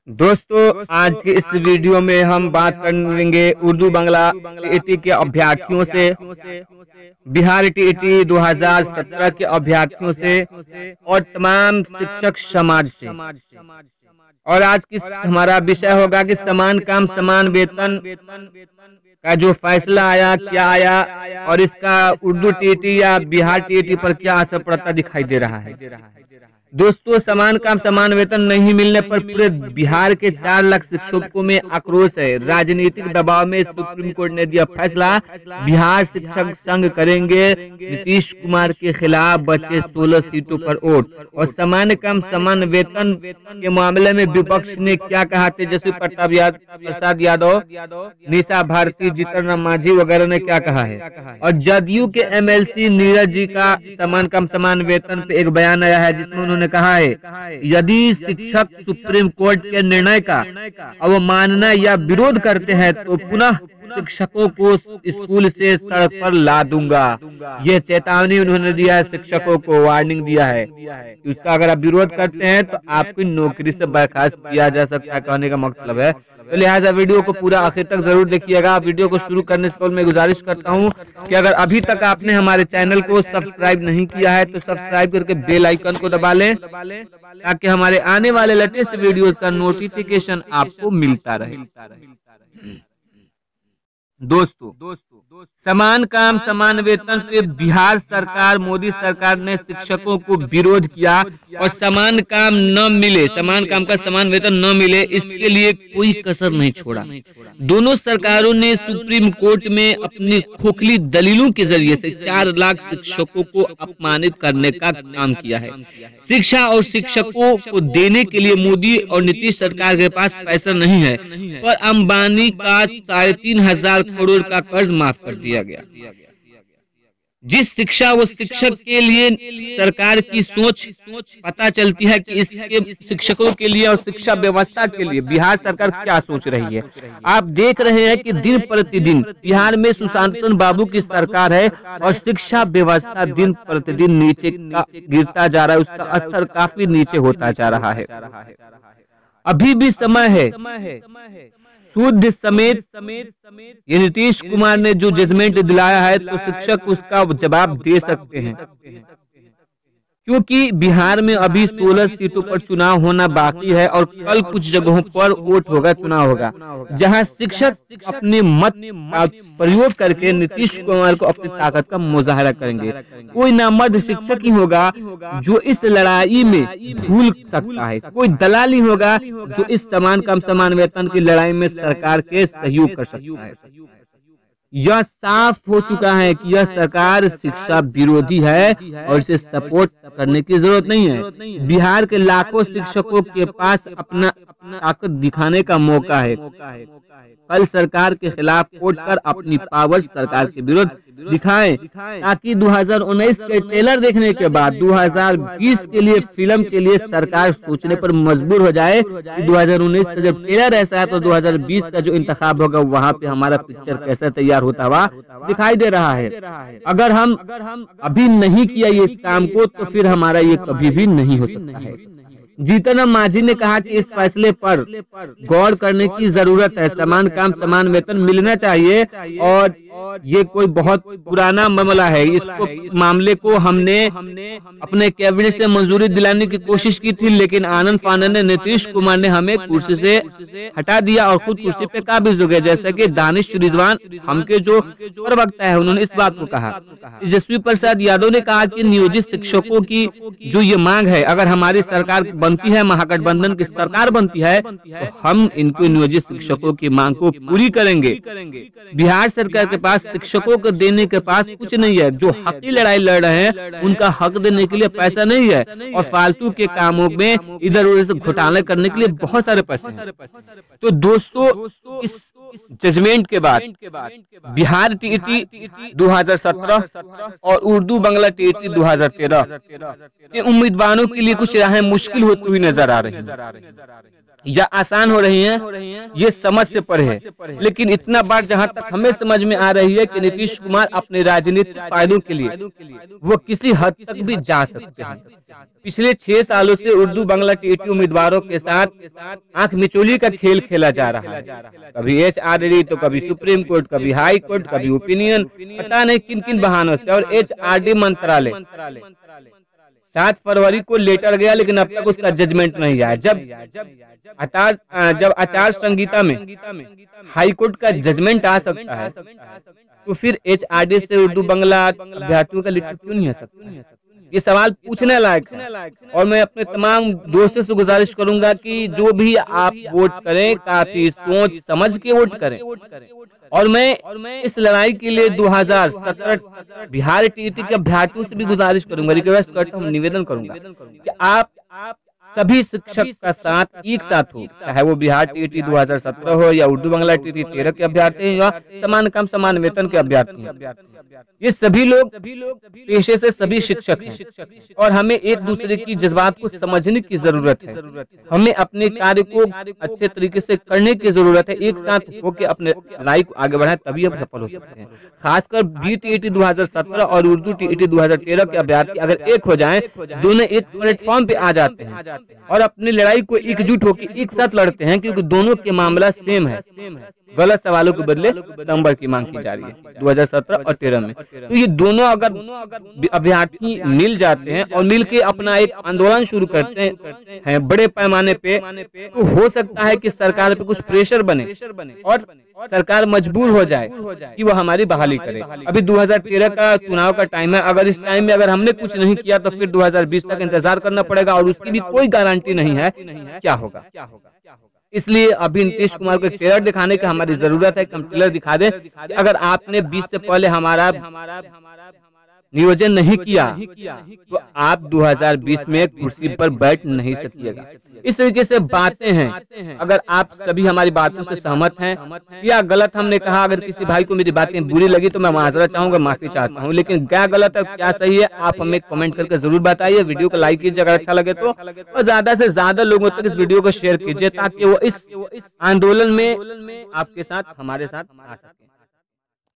दोस्तों, आज के इस वीडियो में हम बात करेंगे उर्दू बांग्ला टीईटी के अभ्यर्थियों से, बिहार टीईटी 2017 के अभ्यर्थियों से और तमाम शिक्षक समाज से। और आज की हमारा विषय होगा कि समान काम समान वेतन का जो फैसला आया, क्या आया और इसका उर्दू टीईटी या बिहार टीईटी पर क्या असर पड़ता दिखाई दे रहा है। दोस्तों, समान काम समान वेतन नहीं मिलने पर पूरे बिहार के 4 लाख शिक्षकों में आक्रोश है। राजनीतिक दबाव में सुप्रीम कोर्ट ने दिया फैसला, बिहार शिक्षक संघ करेंगे नीतीश कुमार के खिलाफ, बचे 16 सीटों पर वोट। और समान काम समान वेतन के मामले में विपक्ष ने क्या कहा? तेजस्वी प्रसाद यादव, निशा भारती, जीतन राम मांझी वगैरह ने क्या कहा है? और जदयू के एमएलसी नीरज जी का समान काम समान वेतन पे एक बयान आया है, जिसमें उन्होंने कहा है, यदि शिक्षक सुप्रीम कोर्ट के निर्णय का अवमानना या विरोध करते हैं तो पुनः शिक्षकों को स्कूल से सड़क पर ला दूंगा। ये चेतावनी उन्होंने दिया है, शिक्षकों को वार्निंग दिया है। उसका अगर आप विरोध करते हैं तो आपकी नौकरी से बर्खास्त किया जा सकता है, कहने का मतलब है। तो लिहाजा वीडियो को पूरा आखिर तक जरूर देखिएगा। वीडियो को शुरू करने से पहले मैं गुजारिश करता हूं कि अगर अभी तक आपने हमारे चैनल को सब्सक्राइब नहीं किया है तो सब्सक्राइब करके बेल आइकन को दबा लें, ताकि हमारे आने वाले लेटेस्ट वीडियोस का नोटिफिकेशन आपको मिलता रहे। दोस्तों, समान काम समान वेतन पे बिहार सरकार, मोदी सरकार ने शिक्षकों को विरोध किया और समान काम न मिले, समान काम का समान वेतन न मिले, इसके लिए कोई कसर नहीं छोड़ा। दोनों सरकारों ने सुप्रीम कोर्ट में अपनी खोखली दलीलों के जरिए से 4 लाख शिक्षकों को अपमानित करने का काम किया है। शिक्षा और शिक्षकों को देने के लिए मोदी और नीतीश सरकार के पास पैसा नहीं है, पर अंबानी का 3,500 करोड़ का कर्ज माफ कर दिया गया। जिस शिक्षा व शिक्षक के लिए सरकार की सोच पता चलती है कि इसके शिक्षकों के लिए और शिक्षा व्यवस्था के लिए बिहार सरकार क्या सोच रही है। आप देख रहे हैं कि दिन प्रतिदिन बिहार में सुशांतन बाबू की सरकार है और शिक्षा व्यवस्था दिन प्रतिदिन नीचे गिरता जा रहा है, उसका स्तर काफी नीचे होता जा रहा है। अभी भी समय है, शुद्ध समेत ये नीतीश कुमार ने जो जजमेंट दिलाया है तो शिक्षक उसका जवाब दे सकते हैं, क्योंकि बिहार में अभी 16 सीटों पर चुनाव होना बाकी है और कल कुछ जगहों पर वोट होगा, चुनाव होगा, जहां शिक्षक अपने मत का प्रयोग करके नीतीश कुमार को अपनी ताकत का मुजाहरा करेंगे। कोई नामर्द शिक्षक ही होगा जो इस लड़ाई में भूल सकता है, कोई दलाल ही होगा जो इस समान काम समान वेतन की लड़ाई में सरकार के सहयोग कर सकता है। यह साफ हो चुका है कि यह सरकार शिक्षा विरोधी है और इसे सपोर्ट करने की जरूरत नहीं है। बिहार के लाखों शिक्षकों के पास अपना ताकत दिखाने का मौका है। कल सरकार के खिलाफ वोट कर अपनी पावर सरकार के विरुद्ध दिखाएं, ताकि 2019 के ट्रेलर देखने के बाद 2020 के लिए फिल्म के लिए सरकार सोचने पर मजबूर हो जाए कि 2019 का जब ट्रेलर ऐसा है तो 2020 का जो इंतखाब होगा वहाँ पे हमारा पिक्चर कैसे तैयार होता हुआ दिखाई दे रहा है। अगर हम अभी नहीं किया ये इस काम को तो फिर हमारा ये कभी भी नहीं हो सकता है। जीतन राम मांझी ने कहा कि इस फैसले पर गौर करने की जरूरत है, समान काम समान वेतन मिलना चाहिए और ये कोई बहुत पुराना मामला है। इसको मामले को हमने अपने कैबिनेट से मंजूरी दिलाने की कोशिश की थी, लेकिन आनंद फानन ने, नीतीश कुमार ने हमें कुर्सी से हटा दिया और खुद कुर्सी पे काबिज हो गए। जैसे कि दानिश रिजवान हमके जो प्रवक्ता है उन्होंने इस बात को कहा। तेजस्वी प्रसाद यादव ने कहा कि नियोजित शिक्षकों की जो ये मांग है, अगर हमारी सरकार बनती है, महागठबंधन की सरकार बनती है, तो हम इनको नियोजित शिक्षकों की मांग को पूरी करेंगे। बिहार सरकार के पास शिक्षकों को देने के पास कुछ नहीं है। जो हक की लड़ाई लड़ रहे हैं उनका हक देने के लिए पैसा नहीं है और फालतू के कामों में इधर उधर से घोटाले करने के लिए बहुत सारे पैसे हैं। तो दोस्तों, इस जजमेंट के बाद बिहार टीईटी 2017 और उर्दू बांग्ला टीईटी 2013 के उम्मीदवारों के लिए कुछ राहें मुश्किल होती हुई नजर आ रही हैं। या आसान हो रही हैं, ये समझ से परे है। लेकिन इतना बात जहां तक हमें समझ में आ रही है कि नीतीश कुमार अपने राजनीतिक फायदों के लिए वो किसी हद तक भी जा सकते हैं। पिछले 6 सालों से उर्दू बांग्ला टीटी उम्मीदवारों के साथ आंख मिचोली का खेल खेला जा रहा है। कभी HRD तो कभी सुप्रीम कोर्ट, कभी हाई कोर्ट, कभी ओपिनियन, पता नहीं किन किन बहानों से। और HRD मंत्रालय 7 फरवरी को लेटर गया, लेकिन अब तक उसका जजमेंट नहीं आया। जब आचार संहिता में हाईकोर्ट का जजमेंट आ सकता है तो फिर HRD से उर्दू बांग्ला अभ्यर्थियों का लिटर क्यों नहीं आ सकता? ये सवाल पूछने लायक है। और मैं अपने तमाम दोस्तों से गुजारिश करूंगा कि जो भी आप वोट करें, काफी सोच समझ के वोट करें। और मैं इस लड़ाई के लिए 2017 बिहार टीटी के अभ्यर्थियों से भी गुजारिश करूंगा, रिक्वेस्ट करता हूँ, निवेदन करूंगा कि आप सभी शिक्षक का साथ एक साथ हो, चाहे वो बिहार टीटी 2017 हो या उर्दू बांग्ला टीटी 13 के अभ्यर्थी या समान काम समान वेतन के अभ्यर्थी हैं। ये सभी लोग पेशे से सभी शिक्षक हैं और हमें एक दूसरे की जज्बात को समझने की जरूरत है। हमें अपने कार्य को अच्छे तरीके से करने की जरूरत है। एक साथ होकर अपने लड़ाई को आगे बढ़ाएं, तभी हम सफल हो सकते हैं। खासकर BTET 2017 और उर्दू TET 2013 के अभ्यर्थी अगर एक हो जाएं, दोनों एक प्लेटफॉर्म पे आ जाते हैं और अपनी लड़ाई को एकजुट होकर एक साथ लड़ते हैं, क्योंकि दोनों के मामला सेम है। गलत सवालों के बदले नंबर की मांग की जा रही है 2017 और 13 में। तो ये दोनों अगर अभ्यर्थी मिल जाते हैं और मिलके अपना एक आंदोलन शुरू करते हैं बड़े पैमाने पे, तो हो सकता है कि सरकार पे कुछ प्रेशर बने और सरकार मजबूर हो जाए कि वो हमारी बहाली करे। अभी 2013 का चुनाव का टाइम है। अगर इस टाइम में अगर हमने कुछ नहीं किया तो फिर 2020 तक इंतजार करना पड़ेगा और उसकी भी कोई गारंटी नहीं है क्या होगा। इसलिए अभी नीतीश कुमार को ट्रेलर दिखाने की हमारी जरूरत है। हम ट्रेलर दिखा दें कि अगर आपने 20 से पहले हमारा नियोजन नहीं किया तो आप 2020 में कुर्सी पर बैठ नहीं सकिएगा। इस तरीके से बातें हैं। अगर आप सभी हमारी बातों से सहमत हैं या गलत हमने कहा, अगर किसी भाई को मेरी बातें बुरी लगी तो मैं माजरा चाहूंगा, माफी चाहता हूं। लेकिन क्या गलत है क्या सही है आप हमें कमेंट करके जरूर बताइए। वीडियो को लाइक कीजिए अगर अच्छा लगे तो, और ज्यादा से ज्यादा लोगों तक इस वीडियो को शेयर कीजिए ताकि वो इस आंदोलन में आपके साथ हमारे साथ आ सके।